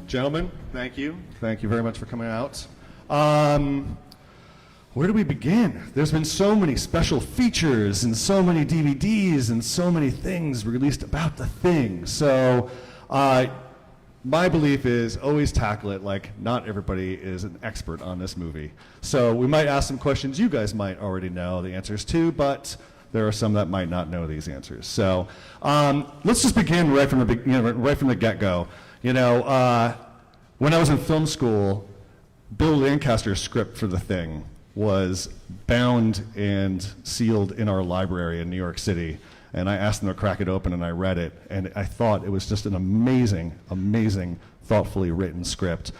Gentlemen, thank you. Thank you very much for coming out. Where do we begin? There's been so many special features and so many DVDs and so many things released about the thing. So my belief is always tackle it like not everybody is an expert on this movie. So we might ask some questions you guys might already know the answers to, but there are some that might not know these answers. So let's just begin right from the get-go. When I was in film school, Bill Lancaster's script for The Thing was bound and sealed in our library in New York City. And I asked them to crack it open, and I read it, and I thought it was just an amazing, amazing, thoughtfully written script.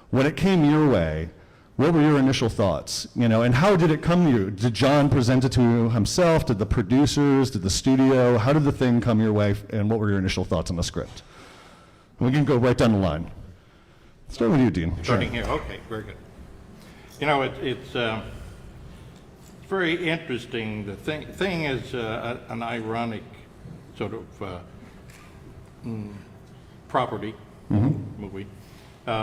When it came your way, what were your initial thoughts? And how did it come to you? Did John present it to you himself? Did the producers? Did the studio? How did The Thing come your way, and what were your initial thoughts on the script? And we can go right down the line. Start with you, Dean. Starting here, okay, very good. It's very interesting. The thing is an ironic sort of property movie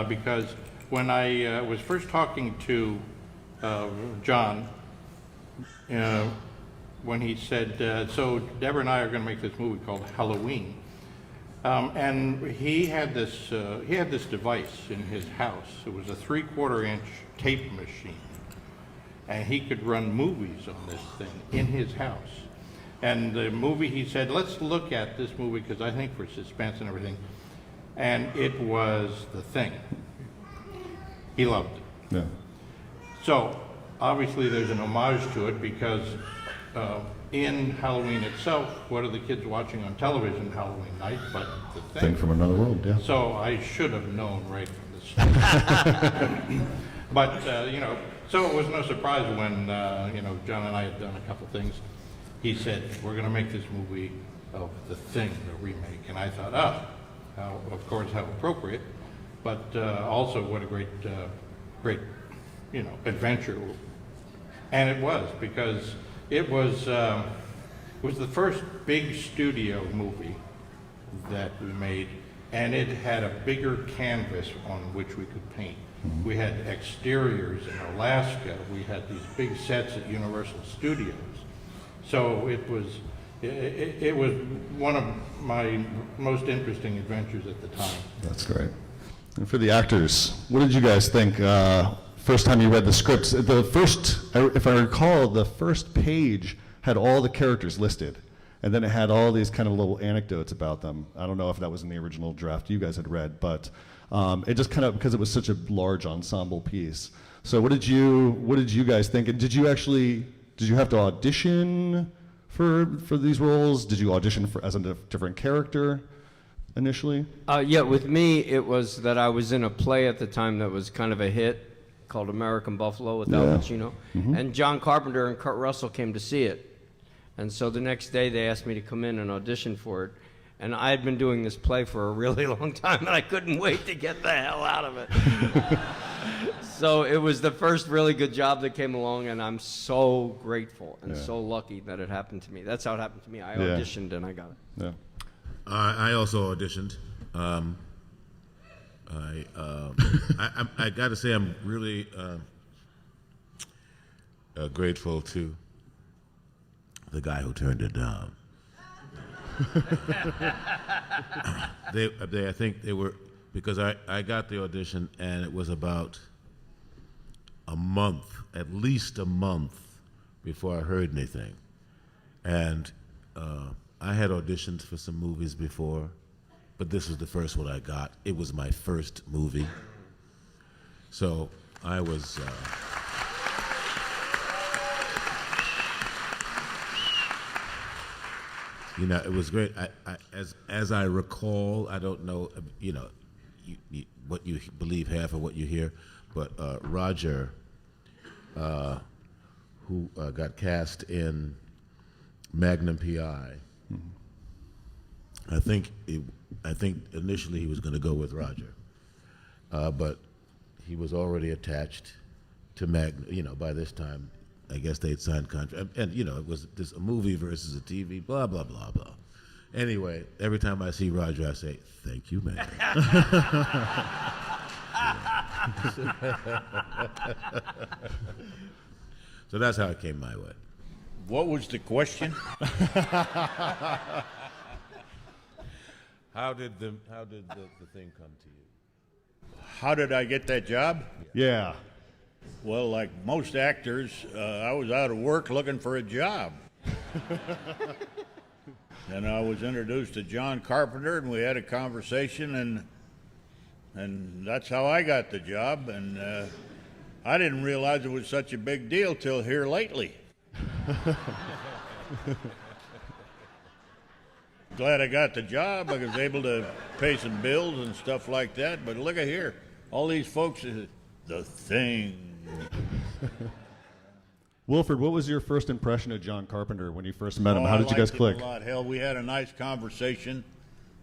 because when I was first talking to John, when he said, so Deborah and I are going to make this movie called Halloween, and he had this device in his house. It was a 3/4-inch tape machine. And he could run movies on this thing in his house. And the movie, he said, let's look at this movie because I think for suspense and everything. And it was The Thing. He loved it. Yeah. So obviously there's an homage to it because in Halloween itself, what are the kids watching on television Halloween night but The Thing? Thing from Another World, yeah. So I should have known right from the start. But, so it was no surprise when, John and I had done a couple things. He said, we're going to make this movie of The Thing, the remake. And I thought, of course, how appropriate, but also what a great, adventure. And it was, because it was the first big studio movie that we made, and it had a bigger canvas on which we could paint. We had exteriors in Alaska. We had these big sets at Universal Studios. So it was one of my most interesting adventures at the time. That's great. And for the actors, what did you guys think first time you read the scripts? The first, if I recall, the first page had all the characters listed. And then it had all these kind of little anecdotes about them. I don't know if that was in the original draft you guys had read, but it just kind of, because it was such a large ensemble piece. So what did you guys think? And did you have to audition for these roles? Did you audition as a different character initially? Yeah, with me, it was that I was in a play at the time that was kind of a hit called American Buffalo with Al Pacino. And John Carpenter and Kurt Russell came to see it. And so the next day they asked me to come in and audition for it. And I had been doing this play for a really long time, and I couldn't wait to get the hell out of it. So it was the first really good job that came along, and I'm so grateful and so lucky that it happened to me. That's how it happened to me. I auditioned and I got it. Yeah. I also auditioned. I got to say I'm really grateful to the guy who turned it down. I think they were, because I got the audition and it was about a month, at least a month before I heard anything. And I had auditioned for some movies before, but this was the first one I got. It was my first movie. So I was... it was great. As I recall, I don't know, what you believe half of what you hear, but Roger, who got cast in Magnum P.I., I think initially he was going to go with Roger, but he was already attached to Magnum. By this time, I guess they'd signed contract, and it was this a movie versus a TV, blah blah blah blah, Anyway, every time I see Roger, I say, "Thank you, man." So that's how it came my way. What was the question? How did the thing come to you? How did I get that job? Yeah. Well, like most actors, I was out of work looking for a job. And I was introduced to John Carpenter, and we had a conversation, and that's how I got the job. And I didn't realize it was such a big deal till here lately. Glad I got the job. I was able to pay some bills and stuff like that. But look at here, all these folks, the thing. Wilford, what was your first impression of John Carpenter when you first met him? Oh, How did you guys I liked click? him a lot. Hell, we had a nice conversation.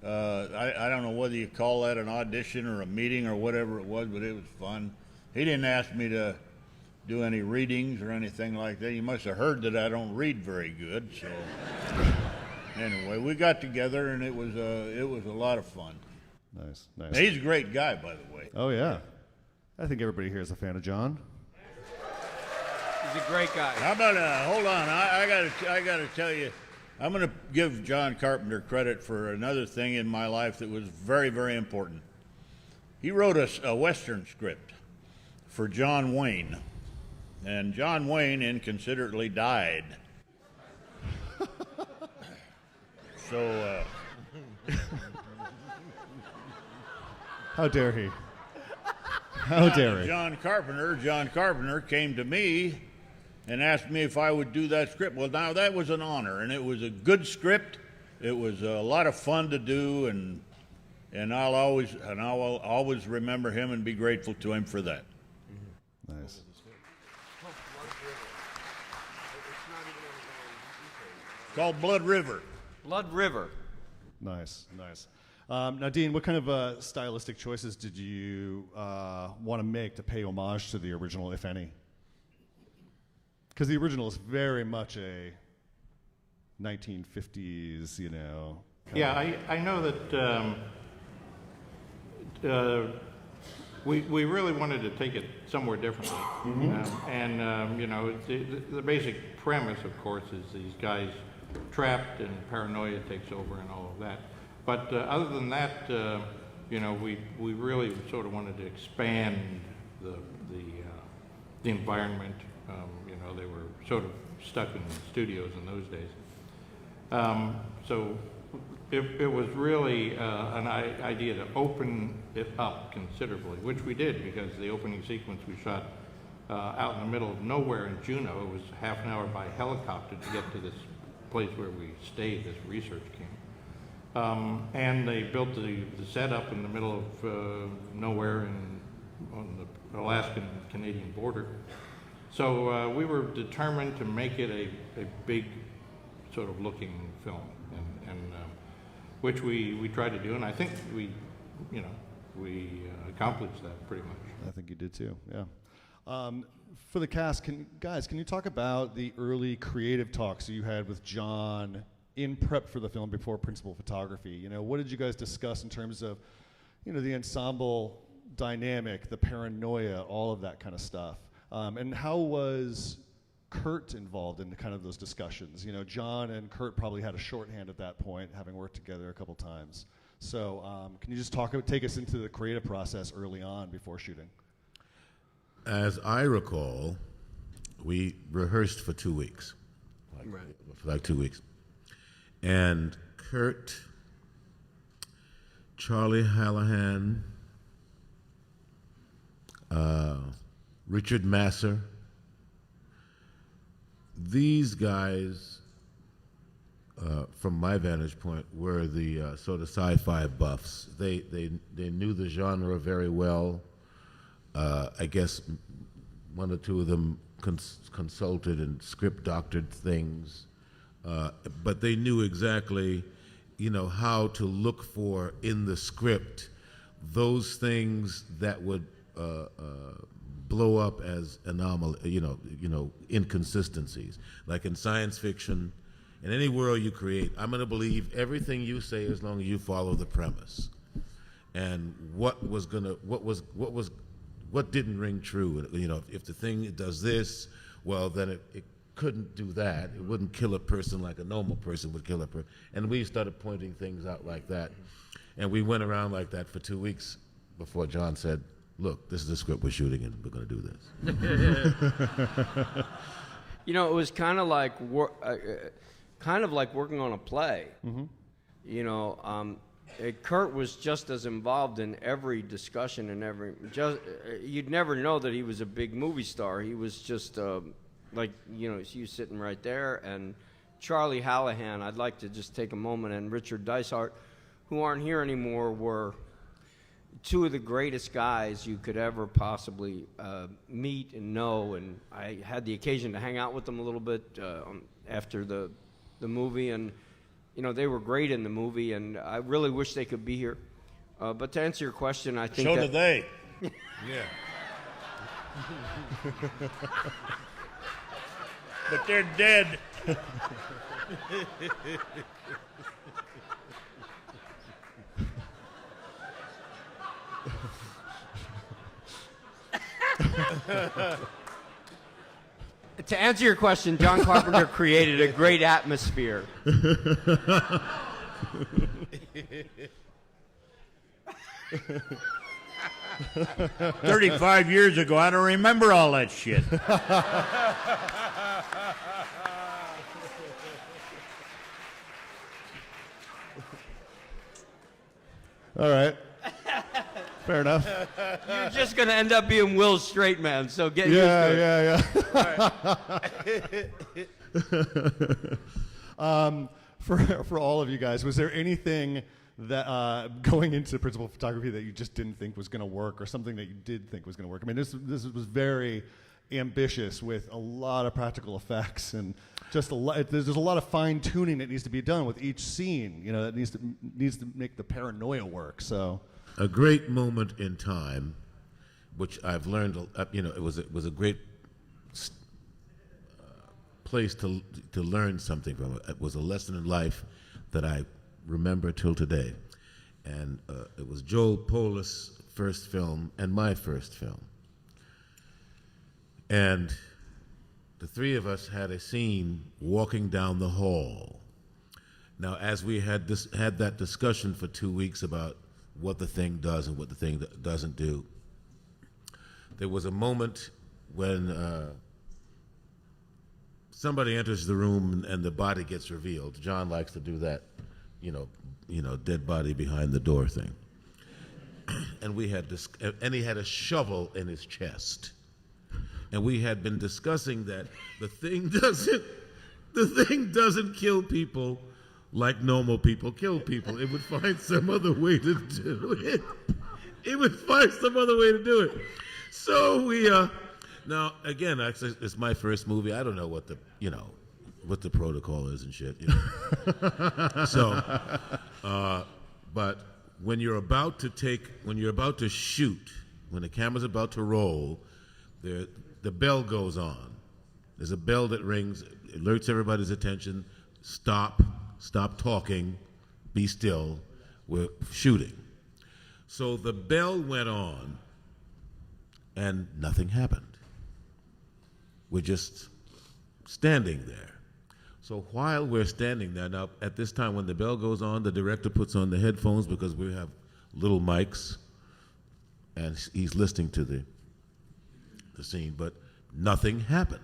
I don't know whether you call that an audition or a meeting or whatever it was, but it was fun. He didn't ask me to do any readings or anything like that. You must have heard that I don't read very good. So anyway, we got together, and it was a lot of fun. Nice, And nice. he's a great guy, by the way. Oh, yeah. I think everybody here is a fan of John. He's a great guy. How about hold on? I gotta tell you, I'm gonna give John Carpenter credit for another thing in my life that was very, very important. He wrote a Western script for John Wayne, and John Wayne inconsiderately died. So How dare he? How dare he? John Carpenter came to me and asked me if I would do that script. Well, now that was an honor, and it was a good script. It was a lot of fun to do, and I'll always remember him and be grateful to him for that. Nice. Called Blood River. Blood River. Nice, nice. Now, Dean, what kind of stylistic choices did you want to make to pay homage to the original, if any? Because the original is very much a 1950s, you know. Yeah, I know that we really wanted to take it somewhere differently. You know, the basic premise, of course, is these guys trapped and paranoia takes over and all of that. But other than that, you know, we really sort of wanted to expand the environment. You know, they were sort of stuck in studios in those days. So it was really an idea to open it up considerably, which we did, because the opening sequence we shot out in the middle of nowhere in Juneau. It was half an hour by helicopter to get to this place where we stayed, this research camp. And they built the set up in the middle of nowhere on the Alaskan-Canadian border. So we were determined to make it a big sort of looking film, and which we tried to do, and I think we accomplished that pretty much. I think you did too, yeah. For the cast, can you talk about the early creative talks you had with John in prep for the film before principal photography? You know, what did you guys discuss in terms of, you know, the ensemble dynamic, the paranoia, all of that kind of stuff? And how was Kurt involved in kind of those discussions? You know, John and Kurt probably had a shorthand at that point, having worked together a couple times. So can you just take us into the creative process early on before shooting? As I recall, we rehearsed for 2 weeks. For like 2 weeks. And Kurt, Charlie Hallahan, Richard Masser, these guys, from my vantage point, were the sort of sci-fi buffs. They knew the genre very well. I guess one or two of them consulted and script doctored things, but they knew exactly, you know, how to look for in the script those things that would blow up as anomaly, you know, inconsistencies. Like in science fiction, In any world you create, I'm going to believe everything you say as long as you follow the premise. And what didn't ring true? You know, if the thing does this, well, then it couldn't do that. It wouldn't kill a person like a normal person would kill a person. And we started pointing things out like that. And we went around like that for 2 weeks before John said, look, this is the script we're shooting and we're going to do this. You know, it was kind of like working on a play. Mm-hmm. You know, Kurt was just as involved in every discussion and you'd never know that he was a big movie star. He was just like, you know, you sitting right there. And Charlie Hallahan, I'd like to just take a moment, and Richard Dysart, who aren't here anymore, were two of the greatest guys you could ever possibly meet and know. And I had the occasion to hang out with them a little bit after the movie, and you know, they were great in the movie, and I really wish they could be here. But to answer your question, I think So that do they. Yeah. But they're dead. To answer your question, John Carpenter created a great atmosphere. 35 years ago, I don't remember all that shit. All right. Fair enough. You're just going to end up being Will's straight man, so get used to it. For all of you guys, was there anything that going into principal photography that you just didn't think was going to work, or something that you did think was going to work? I mean, this was very ambitious with a lot of practical effects and just a lot. There's a lot of fine tuning that needs to be done with each scene. You know, that needs to make the paranoia work. So. A great moment in time, which I've learned, you know, it was a great place to learn something from. It was a lesson in life that I remember till today. And it was Joel Polis' first film and my first film. And the three of us had a scene walking down the hall. Now, as we had that discussion for 2 weeks about what the thing does and what the thing doesn't do, there was a moment when somebody enters the room and the body gets revealed. John likes to do that, you know, dead body behind the door thing. And we had and he had a shovel in his chest. And we had been discussing that the thing doesn't kill people like normal people kill people. It would find some other way to do it. It would find some other way to do it. So we now again, actually, it's my first movie. I don't know what the protocol is and shit. You know? So, but when you're about to shoot, when the camera's about to roll, the bell goes on. There's a bell that rings, alerts everybody's attention. Stop talking, be still, we're shooting. So the bell went on and nothing happened. We're just standing there. So while we're standing there, now at this time when the bell goes on, the director puts on the headphones because we have little mics and he's listening to the scene, but nothing happened.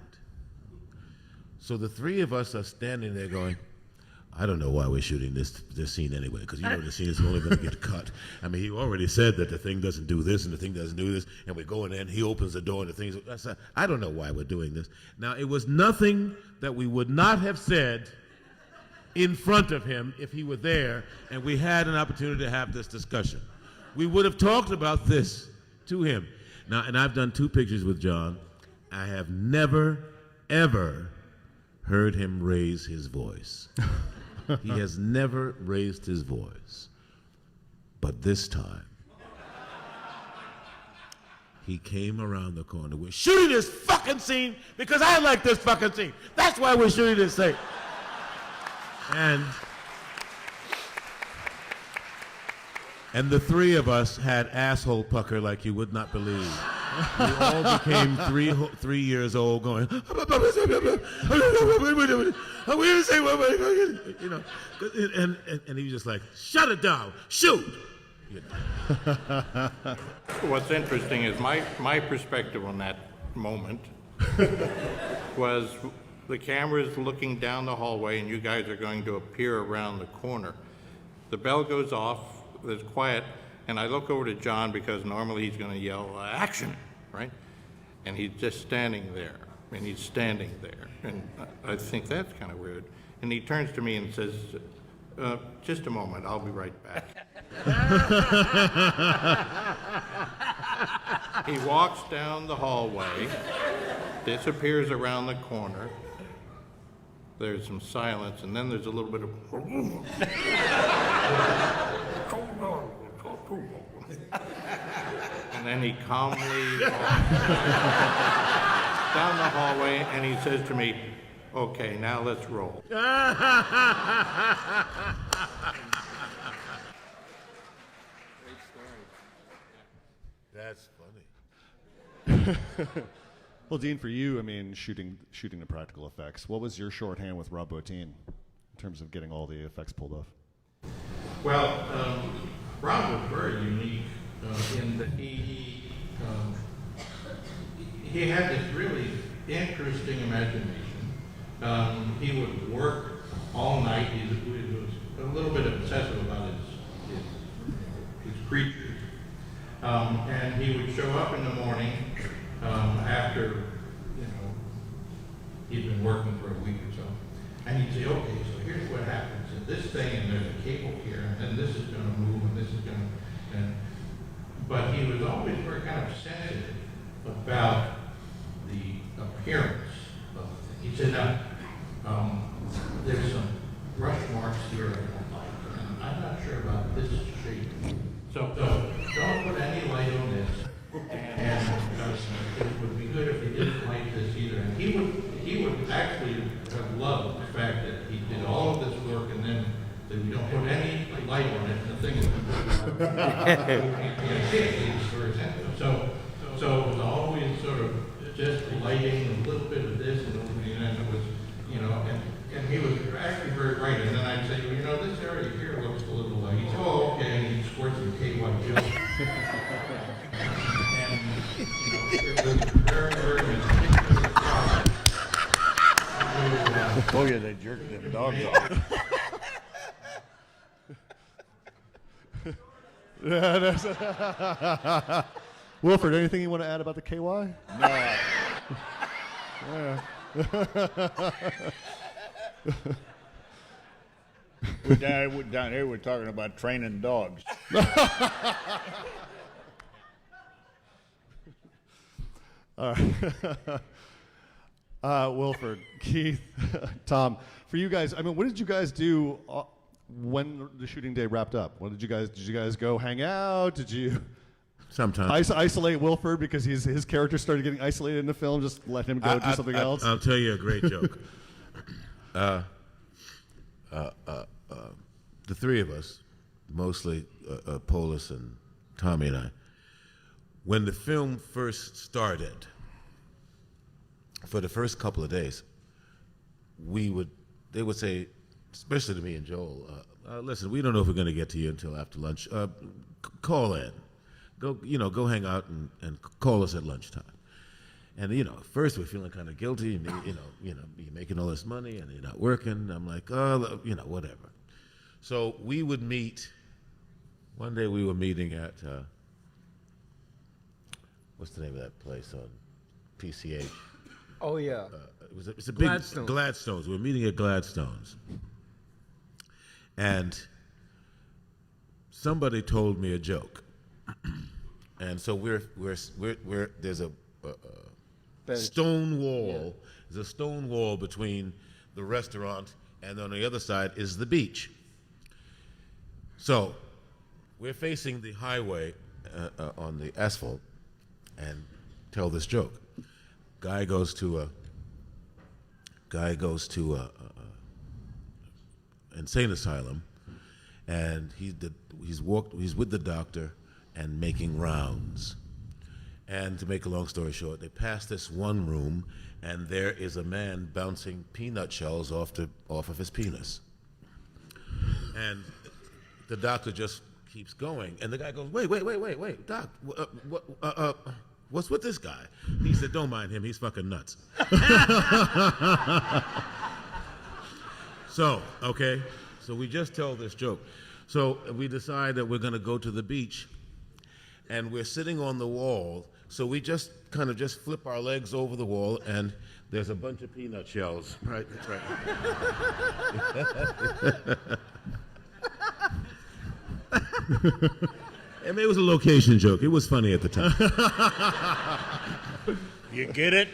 So the three of us are standing there going, I don't know why we're shooting this scene anyway, because you know the scene is only going to get cut. I mean, he already said that the thing doesn't do this and the thing doesn't do this, and we go in there and he opens the door and the thing's... I don't know why we're doing this. Now, it was nothing that we would not have said in front of him if he were there and we had an opportunity to have this discussion. We would have talked about this to him. Now, and I've done 2 pictures with John. I have never, ever heard him raise his voice. He has never raised his voice. But this time, he came around the corner. We're shooting this fucking scene because I like this fucking scene. That's why we're shooting this scene. And the three of us had asshole pucker like you would not believe. We all became 3 years old going, you know, and he was just like, shut it down, shoot. What's interesting is my perspective on that moment was the camera's looking down the hallway and you guys are going to appear around the corner. The bell goes off, there's quiet, and I look over to John because normally he's going to yell, action, right? And he's just standing there, and he's standing there. And I think that's kind of weird. And he turns to me and says, just a moment, I'll be right back. He walks down the hallway, disappears around the corner. There's some silence, and then there's a little bit of... And then he calmly walks down the hallway, and he says to me, okay, now let's roll. That's funny. Well, Dean, for you, I mean, shooting the practical effects, what was your shorthand with Rob Bottin in terms of getting all the effects pulled off? Well, Rob was very unique in that he had this really interesting imagination. He would work all night. He was a little bit obsessive about his creatures. And he would show up in the morning after, he'd been working for a week or so. And he'd say, okay, so here's what happens. And this thing, and there's a cable here, and then this is going to move, and this is going to... But he was always very kind of sensitive about the appearance of the thing. He said, now, there's some brush marks here I don't like, and I'm not sure about this shape. So don't put any light on this, and it would be good if he didn't light this either. And he would actually have loved the fact that he did all of this work and then that we don't put any light on it, and the thing is very sensitive. So it was always sort of just lighting a little bit of this and it was, and he was actually very bright. And then I'd say, this area here looks a little light. He'd say, oh, okay, and he'd squirt some KY gel. And, it was very, very meticulous process. Oh yeah, they jerked them dogs off. Wilford, anything you want to add about the KY? No. Down here, we're talking about training dogs. All right. Wilford, Keith, Tom, for you guys, I mean, what did you guys do when the shooting day wrapped up? Did you guys go hang out? Did you Sometimes. isolate Wilford because his character started getting isolated in the film? Just let him go do something else? I'll tell you a great joke. The three of us, mostly Polis and Tommy and I, when the film first started, for the first couple of days, they would say, especially to me and Joel, listen, we don't know if we're going to get to you until after lunch. Call in. Go hang out and call us at lunchtime. And, at first we're feeling kind of guilty, and, you're making all this money and you're not working. I'm like, whatever. So we would meet, one day we were meeting at, what's the name of that place on PCH? Oh, yeah. It's a big Gladstone's. Gladstone's. We were meeting at Gladstone's. And somebody told me a joke. And so there's a stone wall. Yeah. There's a stone wall between the restaurant and on the other side is the beach. So we're facing the highway on the asphalt and tell this joke. Guy goes to insane asylum, and he's with the doctor and making rounds. And to make a long story short, they pass this one room, and there is a man bouncing peanut shells off of his penis. And the doctor just keeps going, and the guy goes, wait, doc, what's with this guy? He said, don't mind him, he's fucking nuts. So we just tell this joke. So we decide that we're gonna go to the beach, and we're sitting on the wall, so we just kind of just flip our legs over the wall, and there's a bunch of peanut shells, right? That's right. I mean, it was a location joke. It was funny at the time. You get it?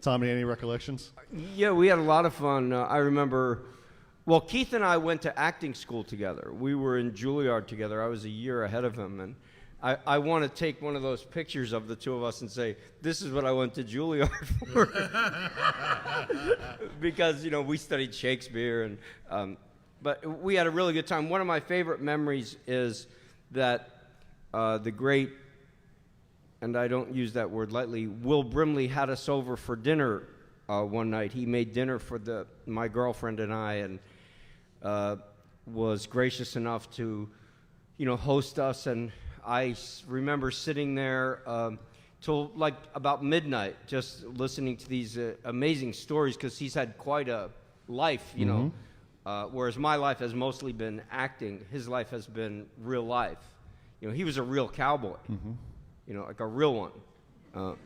Tommy, any recollections? Yeah, we had a lot of fun. I remember, well, Keith and I went to acting school together. We were in Juilliard together. I was a year ahead of him, and I want to take one of those pictures of the two of us and say, this is what I went to Juilliard for. Because, you know, we studied Shakespeare, and but we had a really good time. One of my favorite memories is that the great, and I don't use that word lightly, Will Brimley had us over for dinner one night. He made dinner for my girlfriend and I, and was gracious enough to, you know, host us. And I remember sitting there till like about midnight, just listening to these amazing stories, because he's had quite a life, you know. Whereas my life has mostly been acting, his life has been real life. You know, he was a real cowboy, you know, like a real one.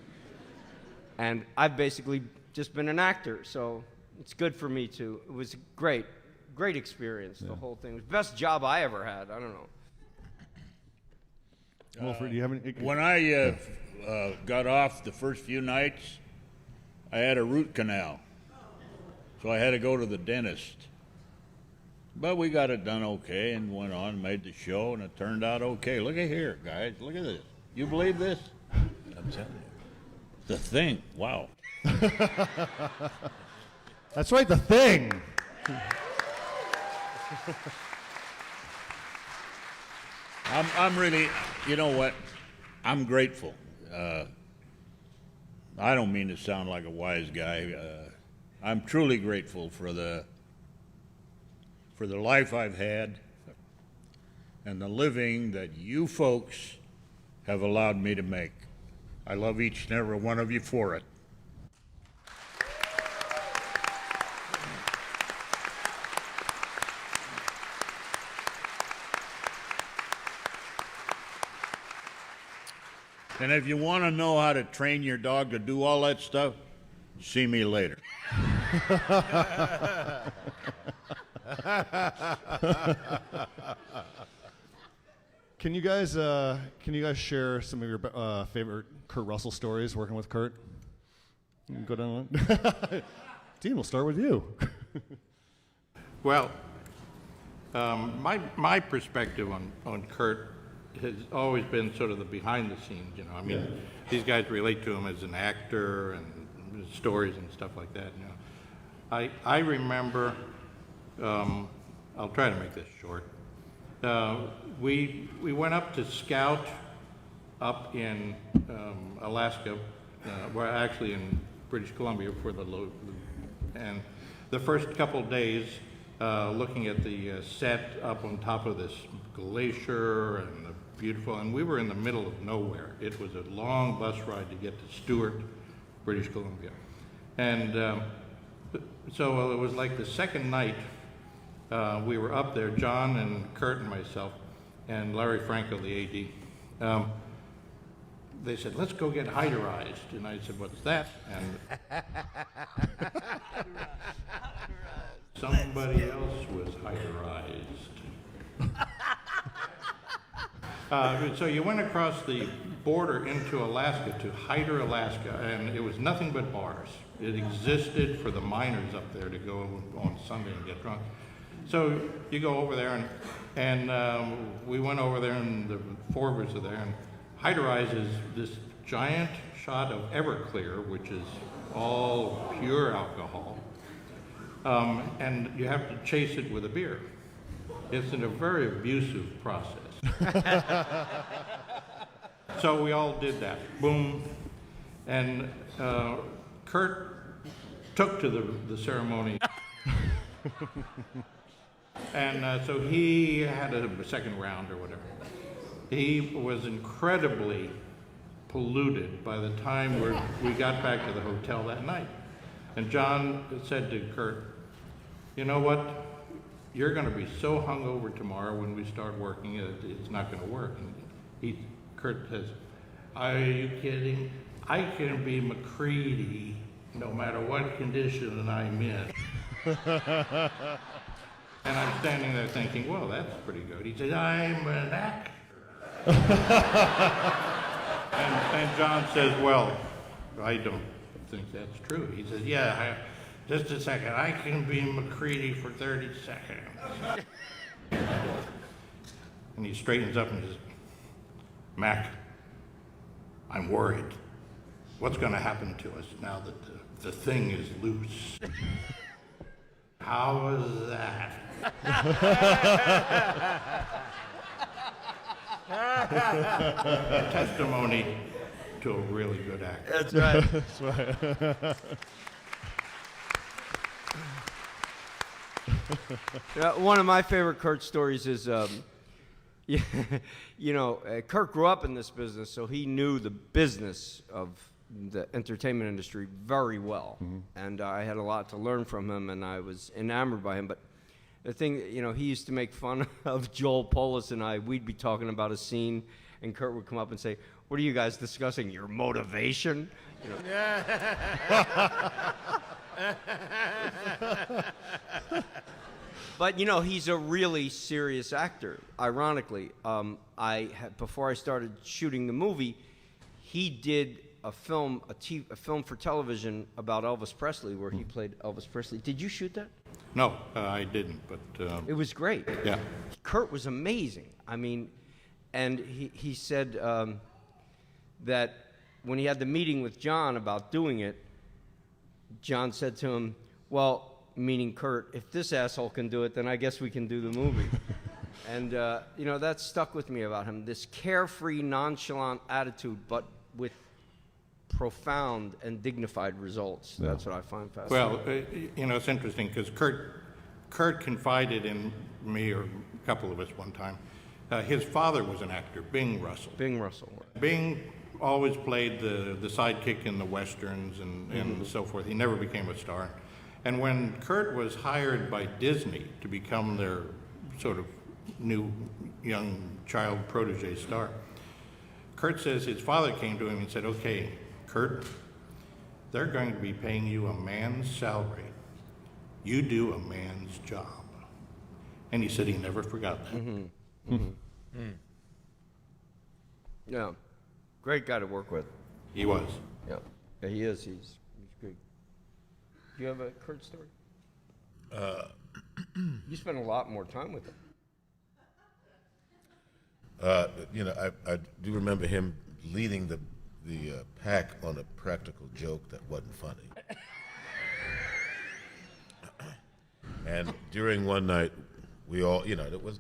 And I've basically just been an actor, so it's good for me too. It was a great experience, the whole thing. It was the best job I ever had. I don't know. Wilford, do you have any? When I got off the first few nights, I had a root canal, so I had to go to the dentist. But we got it done okay and went on, made the show, and it turned out okay. Look at here, guys. Look at this. You believe this? I'm telling you. The Thing. Wow. That's right, The Thing. I'm really, you know what? I'm grateful. I don't mean to sound like a wise guy. I'm truly grateful for the life I've had and the living that you folks have allowed me to make. I love each and every one of you for it. And if you want to know how to train your dog to do all that stuff, see me later. Can you guys share some of your favorite Kurt Russell stories working with Kurt? You can go down. Dean, we'll start with you. Well, my perspective on Kurt has always been sort of the behind the scenes, you know. I mean, these guys relate to him as an actor and stories and stuff like that, you know. I remember, I'll try to make this short. We went up to scout up in Alaska, well, actually in British Columbia for and the first couple days, looking at the set up on top of this glacier and the beautiful, and we were in the middle of nowhere. It was a long bus ride to get to Stewart, British Columbia. And so it was like the second night we were up there, John and Kurt and myself, and Larry Franco, the AD. They said, let's go get hyderized. And I said, what's that? And somebody else was hyderized. So you went across the border into Alaska to Hyder, Alaska, and it was nothing but bars. It existed for the miners up there to go on Sunday and get drunk. So you go over there, and we went over there, and the four of us are there, and Hyderize is this giant shot of Everclear, which is all pure alcohol, and you have to chase it with a beer. It's a very abusive process. So we all did that. Boom. And Kurt took to the ceremony. And so he had a second round or whatever. He was incredibly polluted by the time we got back to the hotel that night. And John said to Kurt, you know what? You're going to be so hungover tomorrow when we start working, it's not going to work. And Kurt says, are you kidding? I can be McCready no matter what condition I'm in. And I'm standing there thinking, well, that's pretty good. He said, I'm an actor. and John says, well, I don't think that's true. He says, yeah, just a second. I can be McCready for 30 seconds. And he straightens up and says, Mac, I'm worried. What's going to happen to us now that the thing is loose? How was that? Testimony to a really good actor. That's right. That's right. One of my favorite Kurt stories is, Kurt grew up in this business, so he knew the business of the entertainment industry very well. Mm-hmm. And I had a lot to learn from him, and I was enamored by him. But the thing, he used to make fun of Joel Polis and I. We'd be talking about a scene, and Kurt would come up and say, what are you guys discussing? Your motivation? But he's a really serious actor. Ironically, before I started shooting the movie, he did a film for television about Elvis Presley, where he played Elvis Presley. Did you shoot that? No, I didn't, but... It was great. Yeah. Kurt was amazing. I mean, and he said that when he had the meeting with John about doing it, John said to him, well, meaning Kurt, if this asshole can do it, then I guess we can do the movie. And, that stuck with me about him, this carefree, nonchalant attitude, but with profound and dignified results. Yeah. That's what I find fascinating. Well, it's interesting because Kurt confided in me or a couple of us one time. His father was an actor, Bing Russell. Bing Russell. Bing always played the sidekick in the westerns and so forth. He never became a star. And when Kurt was hired by Disney to become their sort of new young child protege star, Kurt says his father came to him and said, okay, Kurt, they're going to be paying you a man's salary. You do a man's job. And he said he never forgot that. Mm-hmm. Mm-hmm. Mm. Yeah. Great guy to work with. He was. Yeah, he is. He's good. Do you have a Kurt story? You spend a lot more time with him. I do remember him leading the pack on a practical joke that wasn't funny. And during one night, we all,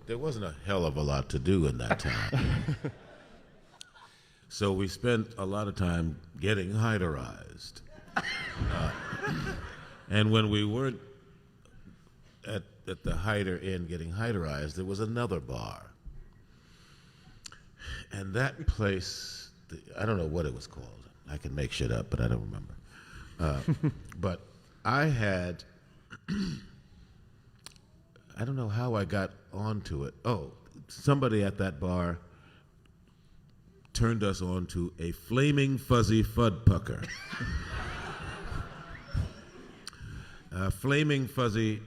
there wasn't a hell of a lot to do in that town. So we spent a lot of time getting hiderized. And when we weren't at the Hyder Inn getting hiderized, there was another bar. And that place, I don't know what it was called. I can make shit up, but I don't remember. But I had, I don't know how I got onto it. Oh, somebody at that bar turned us on to a flaming fuzzy fud pucker. Flaming Fuzzy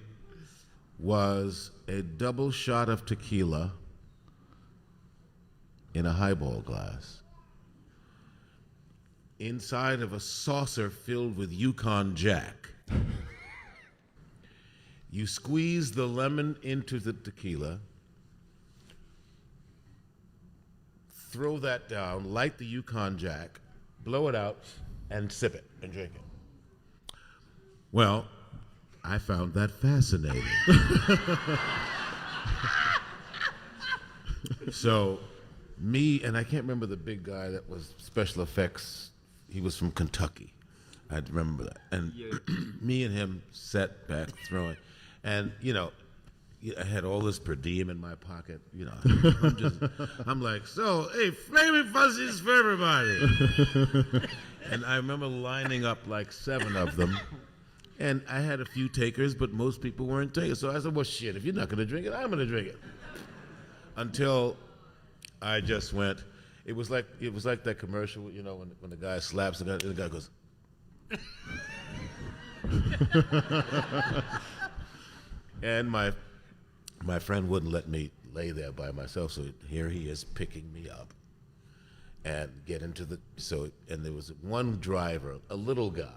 was a double shot of tequila in a highball glass inside of a saucer filled with Yukon Jack. You squeeze the lemon into the tequila, throw that down, light the Yukon Jack, blow it out, and sip it and drink it. Well, I found that fascinating. So, me, and I can't remember the big guy that was special effects. He was from Kentucky. I remember that. And me and him sat back throwing. And, I had all this per diem in my pocket. I'm like, so, hey, flaming fuzzies for everybody. And I remember lining up like 7 of them. And I had a few takers, but most people weren't takers. So I said, well, shit, if you're not going to drink it, I'm going to drink it. Until I just went, it was like that commercial, when the guy slaps the guy, and the guy goes. And my friend wouldn't let me lay there by myself, so here he is picking me up and get into and there was one driver, a little guy,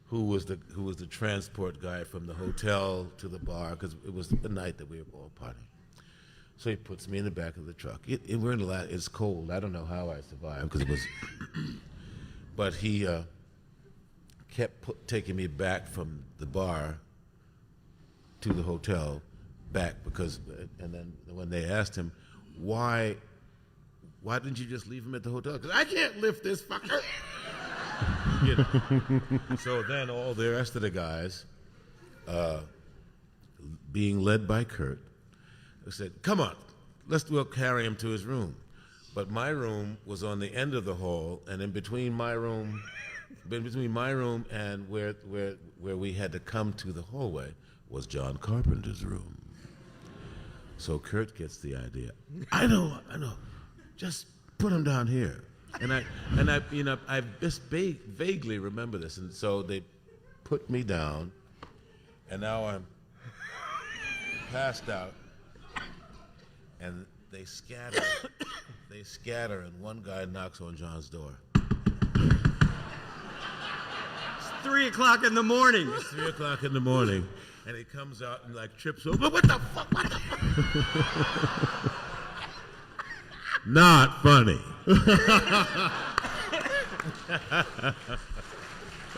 who was the transport guy from the hotel to the bar, because it was the night that we were all partying. So he puts me in the back of the truck. We're in it's cold. I don't know how I survived, because it was. But he kept taking me back from the bar to the hotel, back and then when they asked him, why didn't you just leave him at the hotel? Because I can't lift this fucker. So then all the rest of the guys, being led by Kurt, said, come on, we'll carry him to his room. But my room was on the end of the hall, and in between my room and where we had to come to the hallway was John Carpenter's room. So Kurt gets the idea. I know. Just put him down here. And I just vaguely remember this. And so they put me down, and now I'm passed out. And they scatter, and one guy knocks on John's door. It's 3 o'clock in the morning. It's 3 o'clock in the morning, and he comes out and trips over. What the fuck? Not funny.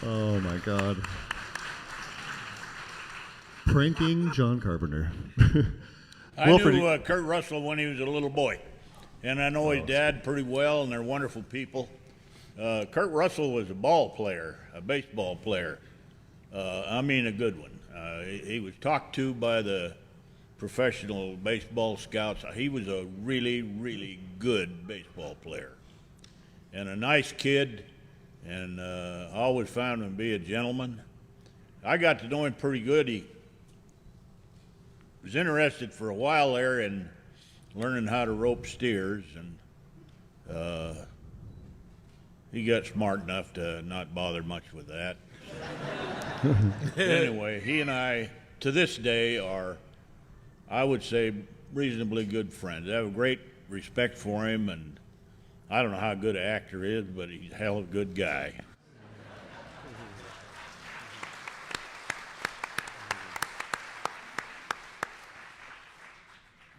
Oh my God. Pranking John Carpenter. I knew Kurt Russell when he was a little boy, and I know his dad pretty well, and they're wonderful people. Kurt Russell was a baseball player. I mean a good one. He was talked to by the professional baseball scouts. He was a really, really good baseball player, and a nice kid, and I always found him to be a gentleman. I got to know him pretty good. He was interested for a while there in learning how to rope steers, and he got smart enough to not bother much with that. Anyway, he and I, to this day, are, I would say, reasonably good friends. I have a great respect for him, and I don't know how good an actor is, but he's a hell of a good guy.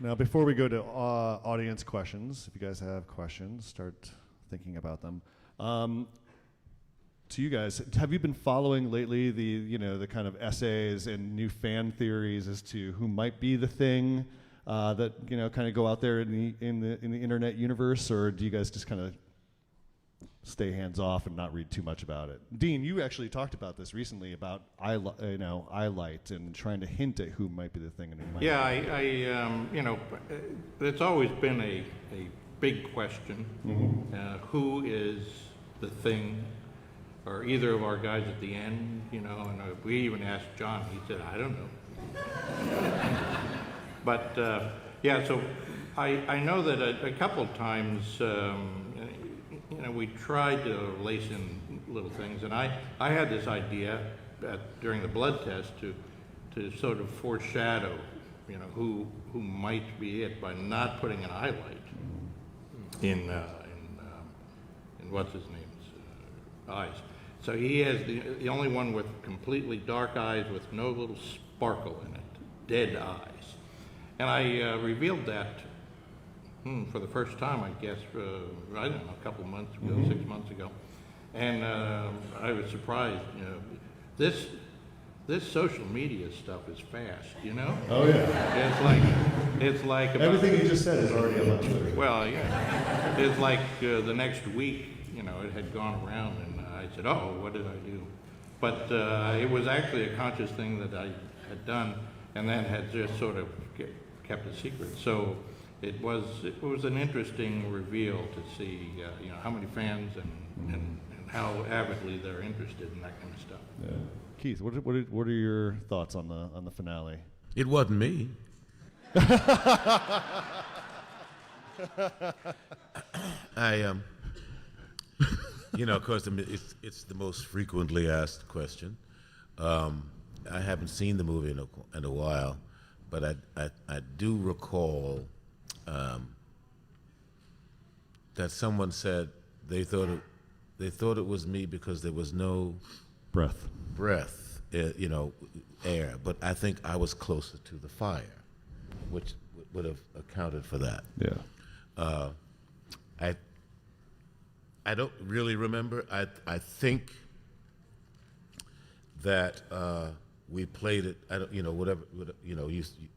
Now, before we go to audience questions, if you guys have questions, start thinking about them. To you guys, have you been following lately the kind of essays and new fan theories as to who might be the thing that kind of go out there in the internet universe, or do you guys just kind of stay hands off and not read too much about it? Dean, you actually talked about this recently about eyelight and trying to hint at who might be the thing and who might. Yeah, it's always been a big question. Mm-hmm. Who is the thing? Or either of our guys at the end, and we even asked John. He said, "I don't know." But so I know that a couple of times, we tried to lace in little things, and I had this idea during the blood test to sort of foreshadow, who might be it by not putting an highlight in what's his name's eyes. So he has the only one with completely dark eyes with no little sparkle in it, dead eyes. And I revealed that for the first time, I guess, I don't know, a couple months ago, 6 months ago. And I was surprised, this social media stuff is fast, Oh yeah. It's like about, Everything you just said is already up on Twitter. well, yeah. It's like the next week, it had gone around, and I said, "Oh, what did I do?" But it was actually a conscious thing that I had done, and then had just sort of kept a secret. So it was an interesting reveal to see, how many fans and how avidly they're interested in that kind of stuff. Yeah. Keith, what are your thoughts on the finale? It wasn't me. Of course, it's the most frequently asked question. I haven't seen the movie in a while, but I do recall that someone said they thought it was me because there was no Breath. air. But I think I was closer to the fire, which would have accounted for that. Yeah. I don't really remember. I think that we played it. I don't, whatever.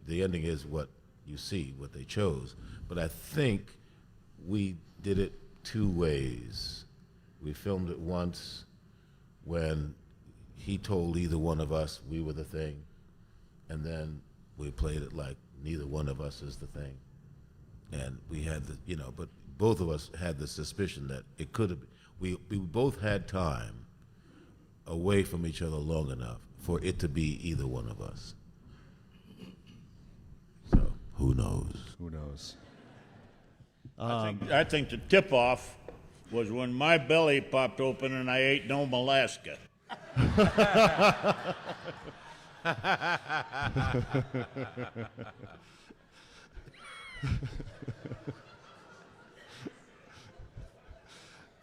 The ending is what you see, what they chose. But I think we did it two ways. We filmed it once when he told either one of us we were the thing, and then we played it like neither one of us is the thing. And we had but both of us had the suspicion that it could have. We both had time away from each other long enough for it to be either one of us. So who knows? Who knows? I think the tip-off was when my belly popped open and I ate Nome, Alaska.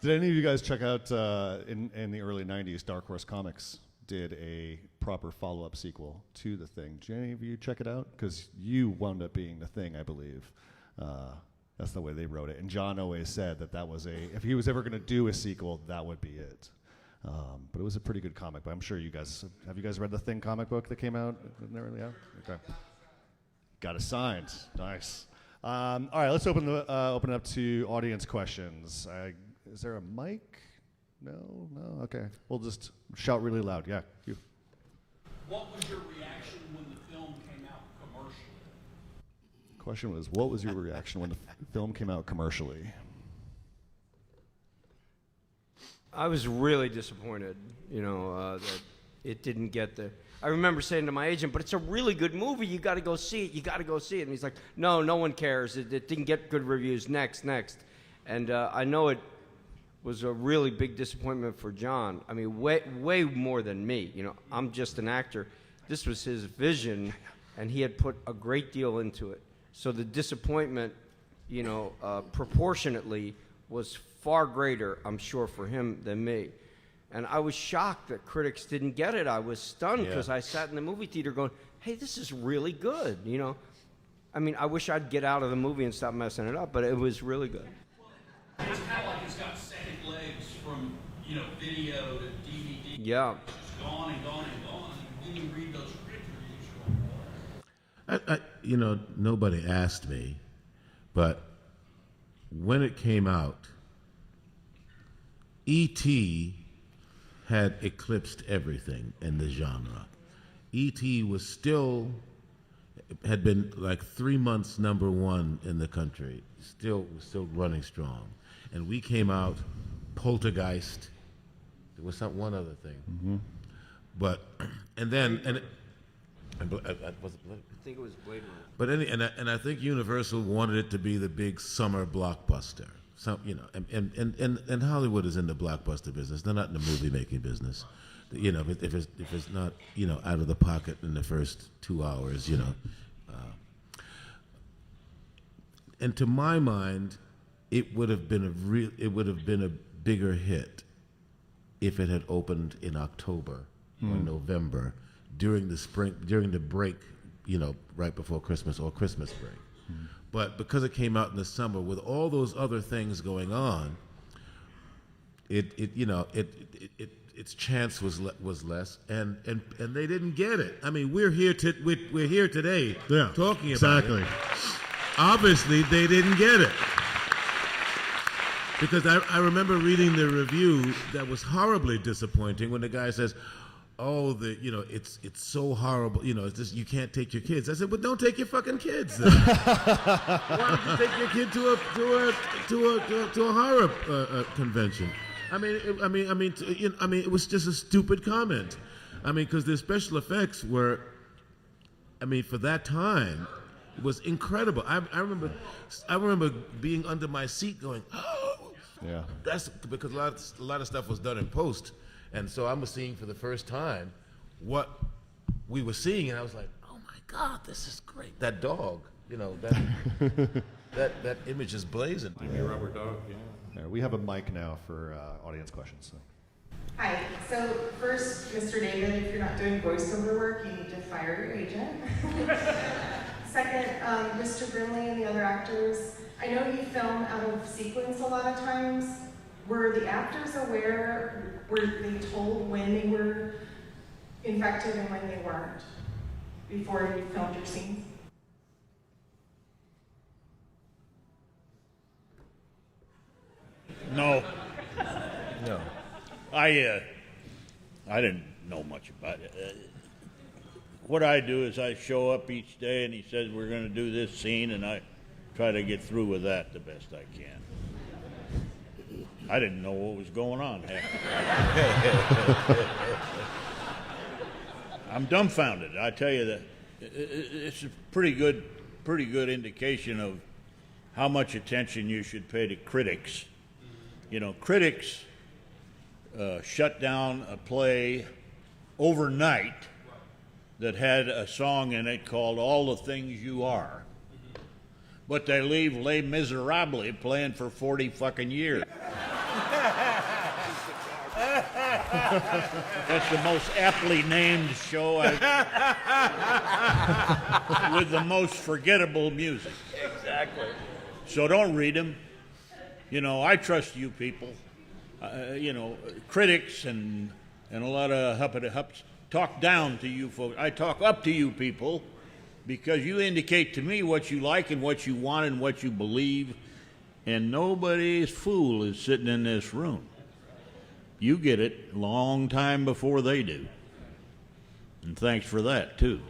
Did any of you guys check out in the early '90s? Dark Horse Comics did a proper follow-up sequel to The Thing. Did any of you check it out? Because you wound up being The Thing, I believe. That's the way they wrote it. And John always said that was if he was ever going to do a sequel, that would be it. But it was a pretty good comic. But I'm sure have you guys read the Thing comic book that came out? Yeah. Okay. Got it signed. Nice. All right, let's open it up to audience questions. Is there a mic? No. Okay. We'll just shout really loud. Yeah. You. What was your reaction when the film came out commercially? Question was, what was your reaction when the film came out commercially? I was really disappointed, that it didn't get the. I remember saying to my agent, "But it's a really good movie. You got to go see it. You got to go see it." And he's like, "No one cares. It didn't get good reviews. Next." And I know it was a really big disappointment for John. I mean, way more than me. I'm just an actor. This was his vision, and he had put a great deal into it. So the disappointment, proportionately, was far greater, I'm sure, for him than me. And I was shocked that critics didn't get it. I was stunned because I sat in the movie theater going, "Hey, this is really good." I mean, I wish I'd get out of the movie and stop messing it up, but it was really good. It's kind of like it's got second legs from, video to DVD. Yeah. It's just gone and gone and gone. And when you read those critic reviews, you're like, what? Nobody asked me, but when it came out, E.T. had eclipsed everything in the genre. E.T. had been like 3 months #1 in the country, still running strong. And we came out, Poltergeist, there was one other thing. Mm-hmm. But, and then, was it Blade? I think it was Blade Runner. But and I think Universal wanted it to be the big summer blockbuster. And Hollywood is in the blockbuster business. They're not in the movie making business. If it's not out of the pocket in the first 2 hours, And to my mind, it would have been a bigger hit if it had opened in October or November during the break, right before Christmas or Christmas break. But because it came out in the summer with all those other things going on, its chance was less, and they didn't get it. I mean, we're here today talking about it. Obviously, they didn't get it. Because I remember reading the review that was horribly disappointing when the guy says, "Oh, it's so horrible. It's just you can't take your kids." I said, "Well, don't take your fucking kids. Then. Why don't you take your kid to a horror convention?" I mean, it was just a stupid comment. I mean, because the special effects were, for that time, it was incredible. I remember being under my seat going, "Oh." Yeah. That's because a lot of stuff was done in post, and so I was seeing for the first time what we were seeing, and I was like, "Oh my God, this is great!" That dog, that image is blazing. Your rubber dog, yeah. There, we have a mic now for audience questions. So. Hi. So first, Mr. David, if you're not doing voiceover work, you need to fire your agent. Second, Mr. Brimley and the other actors, I know you film out of sequence a lot of times. Were the actors aware, were they told when they were infected and when they weren't before you filmed your scenes? No, No. I didn't know much about it. What I do is I show up each day and he says we're going to do this scene, and I try to get through with that the best I can. I didn't know what was going on. I'm dumbfounded. I tell you that it's a pretty good indication of how much attention you should pay to critics. Critics shut down a play overnight that had a song in it called "All the Things You Are." But they leave Les Miserables playing for 40 fucking years. That's the most aptly named show with the most forgettable music. Exactly. So don't read them. I trust you people. Critics and a lot of huppity-hups talk down to you folks. I talk up to you people because you indicate to me what you like and what you want and what you believe, and nobody's fool is sitting in this room. You get it a long time before they do. And thanks for that, too.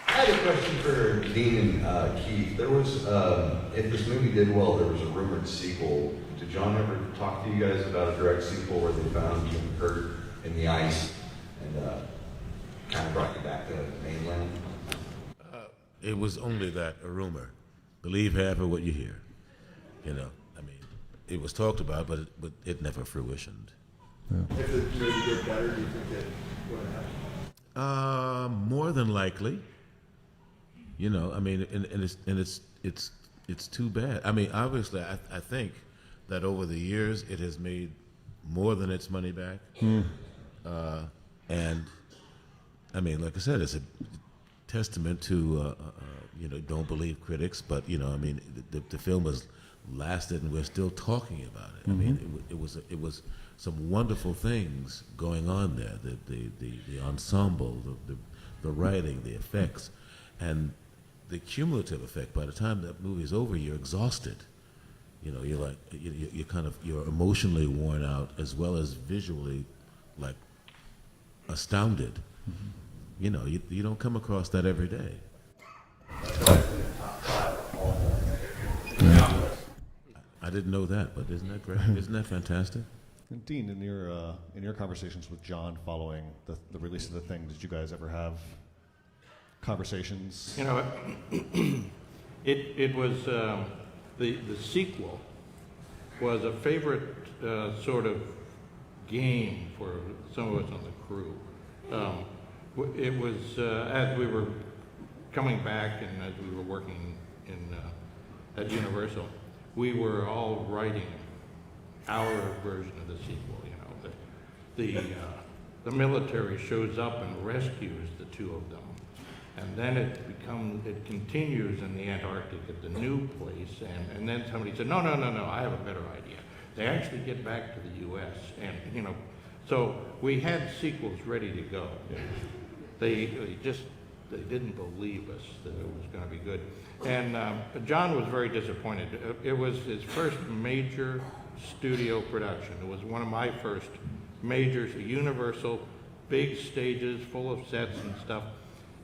I had a question for Dean and Keith. There was, if this movie did well, there was a rumored sequel. Did John ever talk to you guys about a direct sequel where they found you and Kurt in the ice and kind of brought you back to mainland? It was only that, a rumor. Believe half of what you hear. It was talked about, but it never fruitioned. If the movie did better, do you think it would have? More than likely. It's too bad. Obviously, I think that over the years it has made more than its money back. And like I said, it's a testament to don't believe critics, but the film has lasted, and we're still talking about it. It was some wonderful things going on there. The ensemble, the writing, the effects, and the cumulative effect. By the time that movie's over, you're exhausted. You're like you're emotionally worn out as well as visually, like astounded. You don't come across that every day. I didn't know that, but isn't that great? Isn't that fantastic? And Dean, in your conversations with John following the release of the thing, did you guys ever have conversations? It was the sequel was a favorite sort of game for some of us on the crew. It was as we were coming back and as we were working at Universal, we were all writing our version of the sequel. the military shows up and rescues the two of them. And then it continues in the Antarctic at the new place, and then somebody said, no, I have a better idea. They actually get back to the U.S., and, so we had sequels ready to go. They didn't believe us that it was going to be good. And John was very disappointed. It was his first major studio production. It was one of my first majors, Universal, big stages, full of sets and stuff.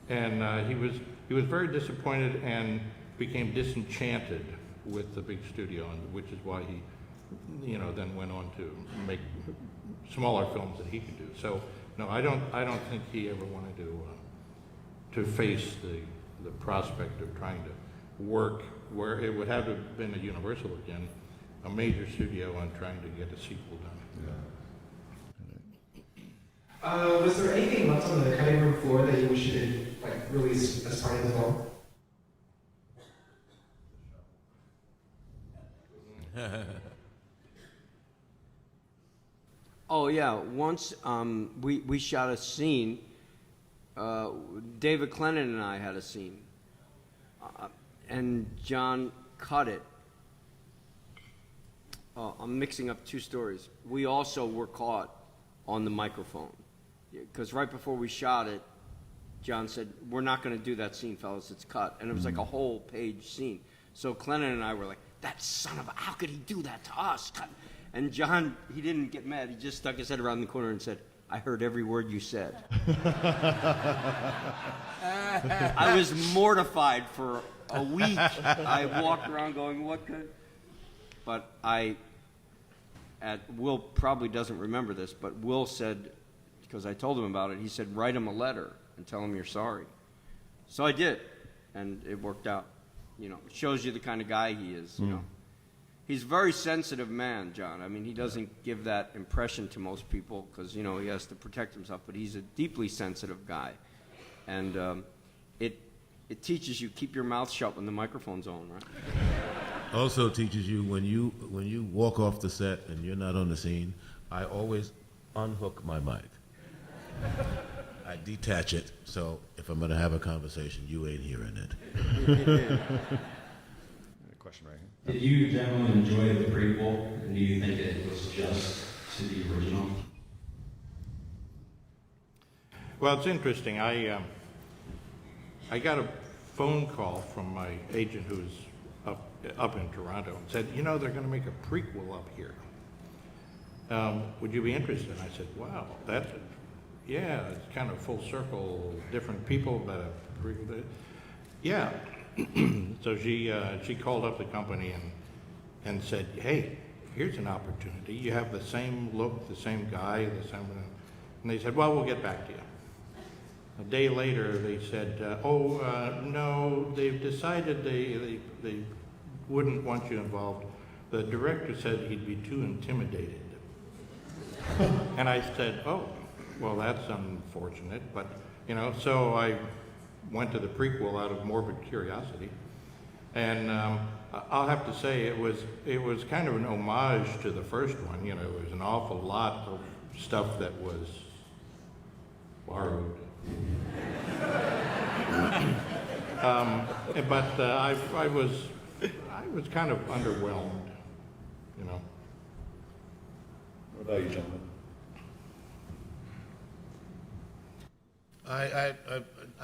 And he was very disappointed and became disenchanted with the big studio, which is why he, then went on to make smaller films that he could do. So no, I don't think he ever wanted to face the prospect of trying to work where it would have to have been a Universal again, a major studio, and trying to get a sequel done. Was there anything left on the cutting room floor that you wish you did release as part of the film? Oh yeah, once we shot a scene. David Clennon and I had a scene, and John cut it. I'm mixing up two stories. We also were caught on the microphone, because right before we shot it, John said, "We're not going to do that scene, fellas. It's cut." And it was like a whole page scene. So Clennon and I were like, "That son of a! How could he do that to us?" And John, he didn't get mad. He just stuck his head around the corner and said, "I heard every word you said." I was mortified for a week. I walked around going, "What could?" But Will probably doesn't remember this, but Will said, because I told him about it, he said, "Write him a letter and tell him you're sorry." So I did, and it worked out. It shows you the kind of guy he is, He's a very sensitive man, John. I mean, he doesn't give that impression to most people because, he has to protect himself, but he's a deeply sensitive guy. And it teaches you keep your mouth shut when the microphone's on, right? Also teaches you when you walk off the set and you're not on the scene, I always unhook my mic. I detach it, so if I'm going to have a conversation, you ain't hearing it. Question right here. Did you generally enjoy the prequel, and do you think it was just to the original? Well, it's interesting. I got a phone call from my agent who's up in Toronto and said, they're going to make a prequel up here. Would you be interested? And I said, wow, it's kind of full circle, different people, but a prequel. Yeah. So she called up the company and said, hey, here's an opportunity. You have the same look, the same guy, and they said, well, we'll get back to you. A day later, they said, no, they've decided they wouldn't want you involved. The director said he'd be too intimidated. And I said, oh, well, that's unfortunate, but, so I went to the prequel out of morbid curiosity. And I'll have to say it was kind of an homage to the first one. It was an awful lot of stuff that was borrowed. But I was kind of underwhelmed, What about you, gentlemen?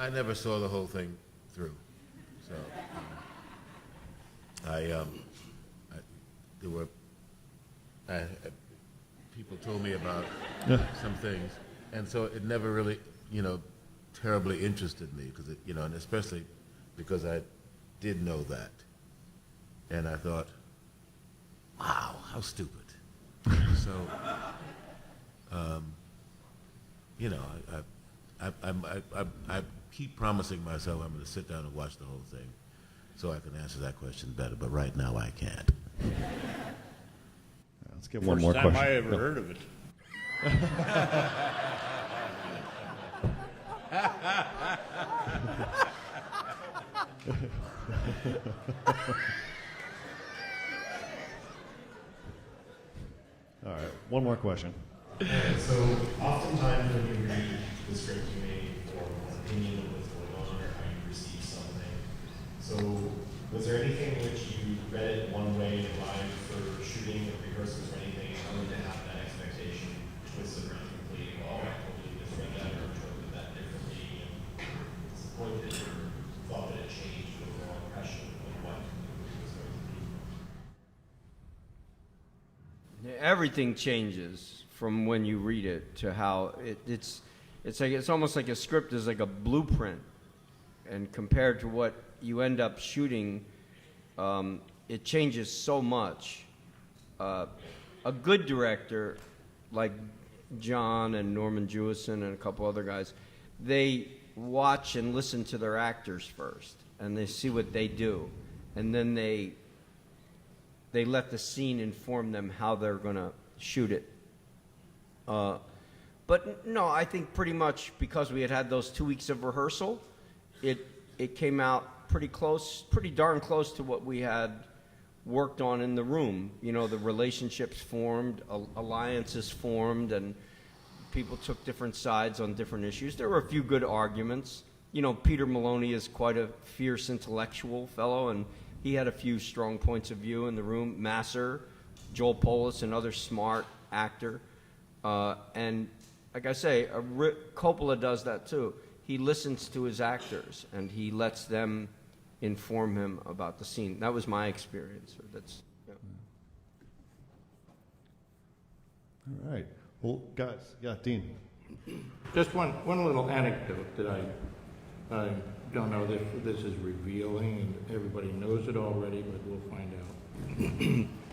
I never saw the whole thing through, so people told me about some things, and so it never really, terribly interested me because and especially because I did know that, and I thought, wow, how stupid. So, I keep promising myself I'm going to sit down and watch the whole thing so I can answer that question better, but right now I can't. Let's get one more First question. time I ever heard of it. All right, one more question. Alright, so oftentimes when you read the script, you may form an opinion of what's going on or how you perceive something. So, was there anything in which you read it one way live for shooting or rehearsals or anything, only to have that expectation twisted around completely? Oh, I totally misread that or interpreted that differently, and disappointed or thought that it changed the overall impression of what the movie was going to be? Everything changes from when you read it to how it's like it's almost like a script is like a blueprint, and compared to what you end up shooting, it changes so much. A good director like John and Norman Jewison and a couple other guys, they watch and listen to their actors first, and they see what they do, and then they let the scene inform them how they're going to shoot it. But no, I think pretty much because we had those 2 weeks of rehearsal, it came out pretty darn close to what we had worked on in the room. You know, the relationships formed, alliances formed, and people took different sides on different issues. There were a few good arguments. You know, Peter Maloney is quite a fierce intellectual fellow, and he had a few strong points of view in the room. Masser, Joel Polis, another smart actor. And like I say, Coppola does that too. He listens to his actors, and he lets them inform him about the scene. That was my experience. That's, yeah. All right. Well, guys, yeah, Dean. Just one little anecdote that I don't know if this is revealing, and everybody knows it already, but we'll find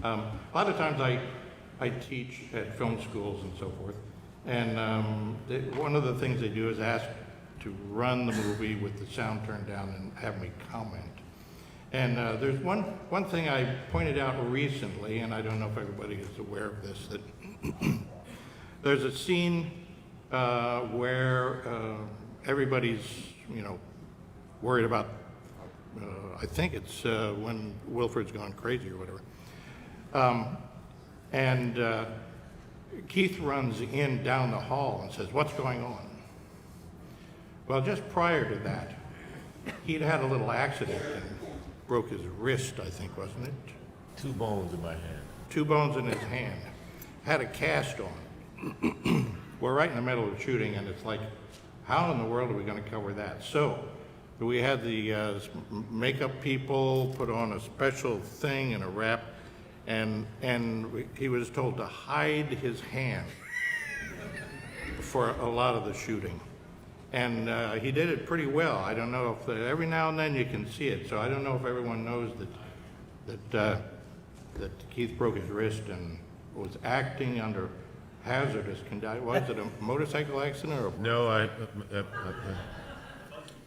out. A lot of times I teach at film schools and so forth, and one of the things they do is ask to run the movie with the sound turned down and have me comment. And there's one thing I pointed out recently, and I don't know if everybody is aware of this, that there's a scene where everybody's, worried about, I think it's when Wilford's gone crazy or whatever. And Keith runs in down the hall and says, "What's going on?" Well, just prior to that, he'd had a little accident and broke his wrist, I think, wasn't it? 2 bones in my hand. 2 bones in his hand. Had a cast on. We're right in the middle of shooting, and it's like, how in the world are we going to cover that? So we had the makeup people put on a special thing and a wrap, and he was told to hide his hand for a lot of the shooting. And he did it pretty well. I don't know if every now and then you can see it, so I don't know if everyone knows that Keith broke his wrist and was acting under hazardous conditions. Was it a motorcycle accident or? No,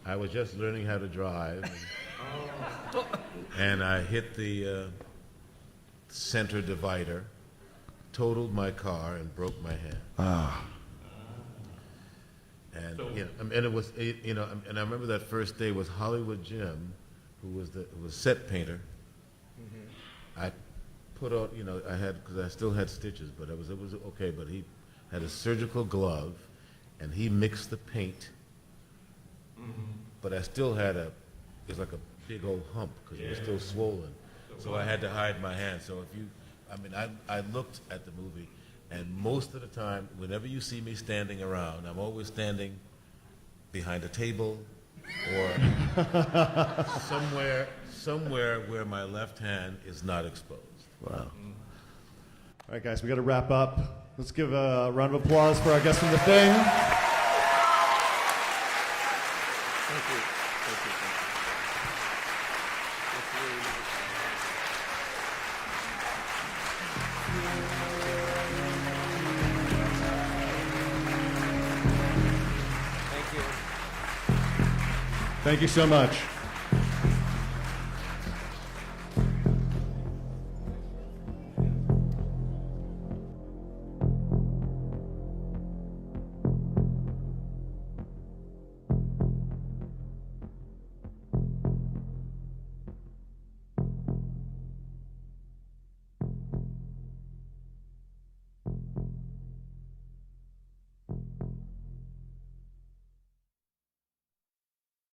I was just learning how to drive, and I hit the center divider, totaled my car, and broke my hand. Ah. And and it was, and I remember that first day was Hollywood Jim, who was set painter. Mm-hmm. I put on, I had, because I still had stitches, but it was okay. But he had a surgical glove, and he mixed the paint. Mm-hmm. But I still had it was like a big old hump because it was still swollen. So I had to hide my hand. So I looked at the movie. And most of the time, whenever you see me standing around, I'm always standing behind a table or somewhere where my left hand is not exposed. Wow. All right, guys, we got to wrap up. Let's give a round of applause for our guest from The Thing. Thank you. Thank you. Thank you so much.